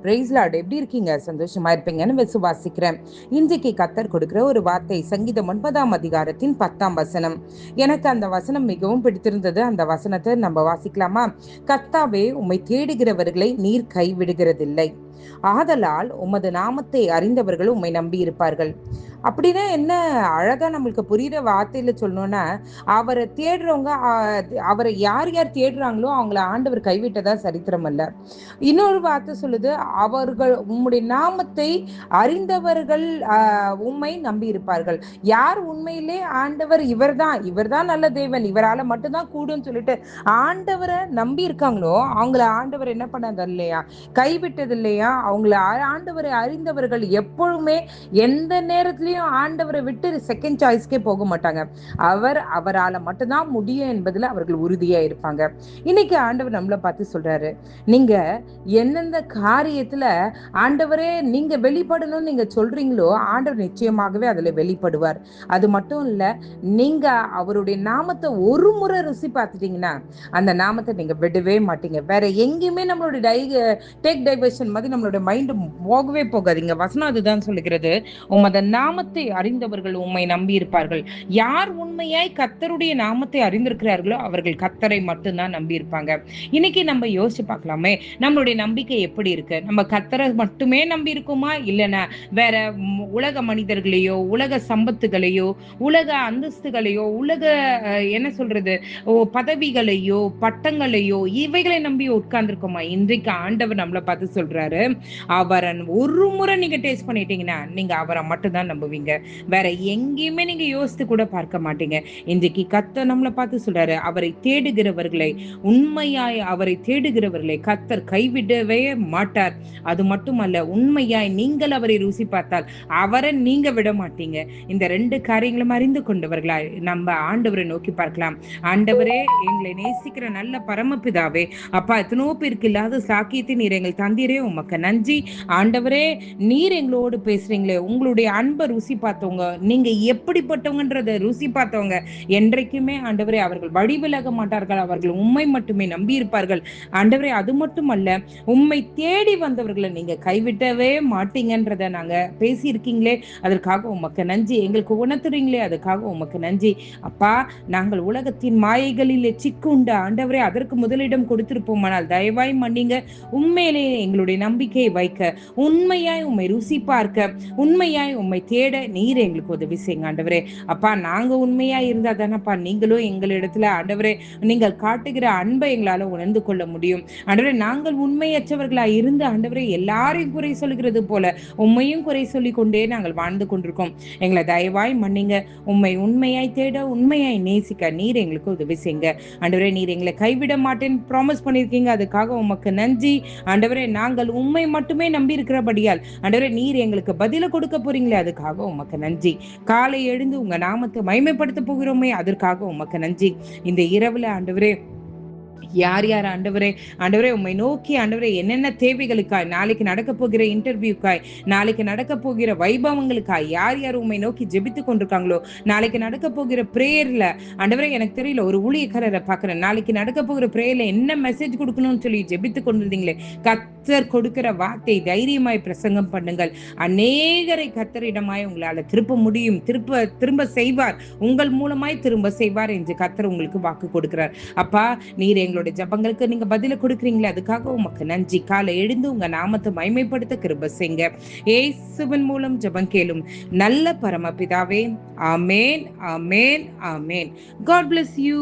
Price Lord. எப்படி இருக்கீங்க? சந்தோஷமா இருப்பீங்கன்னு விசுவாசிக்கிறேன். இன்றைக்கு கர்த்தர் கொடுக்கிற ஒரு வார்த்தை சங்கீதம் 9ஆம் அதிகாரத்தின் 10ஆம் வசனம். எனக்கு அந்த வசனம் மிகவும் பிடித்திருந்தது. அந்த வசனத்தை நம்ம வாசிக்கலாமா? கர்த்தாவே, உம்மை தேடுகிறவர்களை நீர் கைவிடுகிறதில்லை. ஆதலால் உமது நாமத்தை அறிந்தவர்கள் உம்மை நம்பி இருப்பார்கள். அப்படின்னா என்ன? அழகா நம்மளுக்கு புரியுற வார்த்தையில சொல்லணும்னா, அவரை தேடுறவங்க, அவரை யார் யார் தேடுறாங்களோ அவங்கள ஆண்டவர் கைவிட்டதா சரித்திரம் அல்ல. இன்னொரு வார்த்தை சொல்லுது, அவர்கள் உம்முடைய நாமத்தை அறிந்தவர்கள் உம்மை நம்பி இருப்பார்கள். யார் உண்மையிலே ஆண்டவர் இவர்தான் இவர்தான் நல்ல தேவன், இவரால மட்டும்தான் கூடுன்னு சொல்லிட்டு ஆண்டவரை நம்பி இருக்காங்களோ அவங்கள ஆண்டவர் என்ன பண்ணது இல்லையா? கைவிட்டது இல்லையா? அவங்கள ஆண்டவரை அறிந்தவர்கள் எப்பொழுதுமே எந்த நேரத்திலையும் ஆண்டவரை விட்டு செகண்ட் சாய்ஸ்க்கே போக மாட்டாங்க. அவரால மட்டும்தான் முடியும் என்பதுல அவர்கள் உறுதியா இருப்பாங்க. இன்னைக்கு ஆண்டவர் நம்மளை பார்த்து சொல்றாரு, நீங்க எந்தெந்த காரியத்துல ஆண்டவரே நீங்க வெளிப்படணும்னு நீங்க சொல்றீங்களோ ஆண்டவர் நிச்சயமாகவே அதுல வெளிப்படுவார். அது மட்டும் இல்ல, நீங்க அவருடைய நாமத்தை ஒரு முறை ருசி பார்த்துட்டீங்கன்னா அந்த நாமத்தை நீங்க விடவே மாட்டீங்க. வேற எங்கேயுமே நம்மளுடைய டேக் டைவர்ஷன் மாதிரி நம்மளுடைய மைண்ட் போகவே போகாதீங்க. வசனம் அதுதான் சொல்லுகிறது, உமது நாமத்தை அறிந்தவர்கள் உம்மை நம்பி இருப்பார்கள். யார் உண்மையாய் கர்த்தருடைய நாமத்தை அறிந்திருக்கிறார்களோ அவர்கள் கர்த்தரை மட்டும்தான் நம்பி இருப்பாங்க. இன்னைக்கு நம்ம யோசிச்சு பார்க்கலாமே, நம்மளுடைய நம்பிக்கை எப்படி இருக்கு? நம்ம கர்த்தரை மட்டுமே நம்பி இருக்குமா, இல்லைன்னா வேற உலக மனிதர்களையோ, உலக சம்பத்துகளையோ, உலக அந்தஸ்துகளையோ, உலக என்ன சொல்றது, பதவிகளையோ, பட்டங்களையோ, இவைகளை நம்பி உட்கார்ந்துருக்கோமா? இன்றைக்கு ஆண்டவர் நம்மளை பார்த்து சொல்றாரு, அவரை ஒரு முறை நீங்க டேஸ்ட் பண்ணிட்டீங்கன்னா நீங்க அவரை மட்டும்தான் நம்புவீங்க. வேற எங்கேயுமே நீங்க யோசித்து கூட பார்க்க மாட்டீங்க. இன்றைக்கு கர்த்தர் நம்மளை பார்த்து சொல்றாரு, அவரை தேடுகிறவர்களை, உண்மையாய் அவரை தேடுகிறவர்களை கர்த்தர் கைவிடவே மாட்டார். அது மட்டுமல்ல, உண்மையாய் நீங்கள் அவரை ருசி பார்த்தால் அவரை நீங்க விட மாட்டீங்க. இந்த 2 காரியங்களும் அறிந்து கொண்டவர்களாய் நம்ம ஆண்டவரை நோக்கி பார்க்கலாம். ஆண்டவரே, எங்களை நேசிக்கிற நல்ல பரமபிதாவே, அப்பா, எத்தனோ பேருக்கு இல்லாத சாக்கியத்தை நீர் எங்கள் தந்தீரே, உமக்கு நன்றி. ஆண்டவரே, நீர் எங்களோடு பேசுறீங்களே, உங்களுடைய அன்பை ருசி பார்த்தவங்க, நீங்க எப்படிப்பட்டவங்கன்றத ருசி பார்த்தவங்க என்றைக்குமே ஆண்டவரே அவர்கள் வழி விலக மாட்டார்கள். அவர்கள் உண்மை மட்டுமே நம்பி இருப்பார்கள். ஆண்டவரே, அது மட்டுமல்ல, உண்மை தேடி வந்தவர்களை நீங்க கைவிட்டவே மாட்டீங்கன்றத நாங்க பேசியிருக்கீங்களே, அதற்காக உமக்கு நன்றி. எங்களுக்கு உணர்த்துறீங்களே, அதுக்காக உமக்கு நன்றி. அப்பா, நாங்கள் உலகத்தின் மாயைகளிலே சிக்குண்ட ஆண்டவரே அதற்கு முதலிடம் கொடுத்திருப்போமானால் தயவாய் மன்னிங்க. உண்மையிலேயே எங்களுடைய நம்பிக்கையை வைக்க, உண்மையாய் உம்மை ருசி பார்க்க, உண்மையாய் உம்மை தேட நீர் எங்களுக்கு உதவி செய்யுங்க ஆண்டவரே. அப்பா, நாங்க உண்மையா இருந்தா தானப்பா நீங்களும் எங்களிடத்துல ஆண்டவரே நீங்கள் காட்டுகிற அன்பை எங்களால உணர்ந்து கொள்ள முடியும். ஆண்டவரே, நாங்கள் உண்மையற்றவர்களா இருந்து ஆண்டவரே எல்லாரையும் குறை சொல்கிறது போல உண்மையும் குறை சொல்லி கொண்டே நாங்கள் வாழ்ந்து கொண்டிருக்கோம். எங்களை தயவாய் மன்னிங்க. உண்மையாய் தேட, உண்மையாய் நேசிக்க நீர் எங்களுக்கு உதவி செய்யுங்க ஆண்டவரே. நீர் எங்களை கைவிட மாட்டேன்னு ப்ராமிஸ் பண்ணியிருக்கீங்க, அதுக்காக உமக்கு நன்றி ஆண்டவரே. நாங்கள் உண்மை மட்டுமே நம்பி இருக்கிறபடியால் ஆண்டவரே நீர் எங்களுக்கு பதில கொடுக்க போறீங்களே, அதுக்காக உமக்கு நன்றி. காலை எழுந்து உங்க நாமத்தை மகிமைப்படுத்த போகிறோமே, அதற்காக உமக்கு நன்றி. இந்த இரவுல ஆண்டவரே யார் யார் ஆண்டவரே உம்மை நோக்கி ஆண்டவரே என்னென்ன தேவைகளுக்காய், நாளைக்கு நடக்க போகிற இன்டர்வியூக்காய், நாளைக்கு நடக்க போகிற வைபவங்களுக்காய் யார் யார் உம்மை நோக்கி ஜெபித்து கொண்டிருக்காங்களோ, நாளைக்கு நடக்க போகிற பிரேயர்ல ஆண்டவரே எனக்கு தெரியல, ஒரு ஊழியக்காரரை பார்க்கிறேன், நாளைக்கு நடக்க போகிற பிரேயர்ல என்ன மெசேஜ் கொடுக்கணும்னு சொல்லி ஜெபித்து கொண்டிருந்தீங்களே, கர்த்தர் கொடுக்கிற வார்த்தை தைரியமாய் பிரசங்கம் பண்ணுங்கள். அநேகரை கர்த்தரிடமாய் உங்களால திருப்ப முடியும், திரும்ப செய்வார், உங்கள் மூலமாய் திரும்ப செய்வார் என்று கர்த்தர் உங்களுக்கு வாக்கு கொடுக்கிறார். அப்பா, நீர் எங்களுடைய ஜபங்களுக்கு நீங்க பதில கொடுக்குறீங்களே, அதுக்காக உமக்கு நன்றி. காலை எழுந்து உங்க நாமத்தை மகிமைப்படுத்த கிருபை செய்யுங்க. இயேசுவின் மூலம் ஜபம் கேளும் நல்ல பரமபிதாவே. ஆமேன், ஆமேன், ஆமேன். God bless you.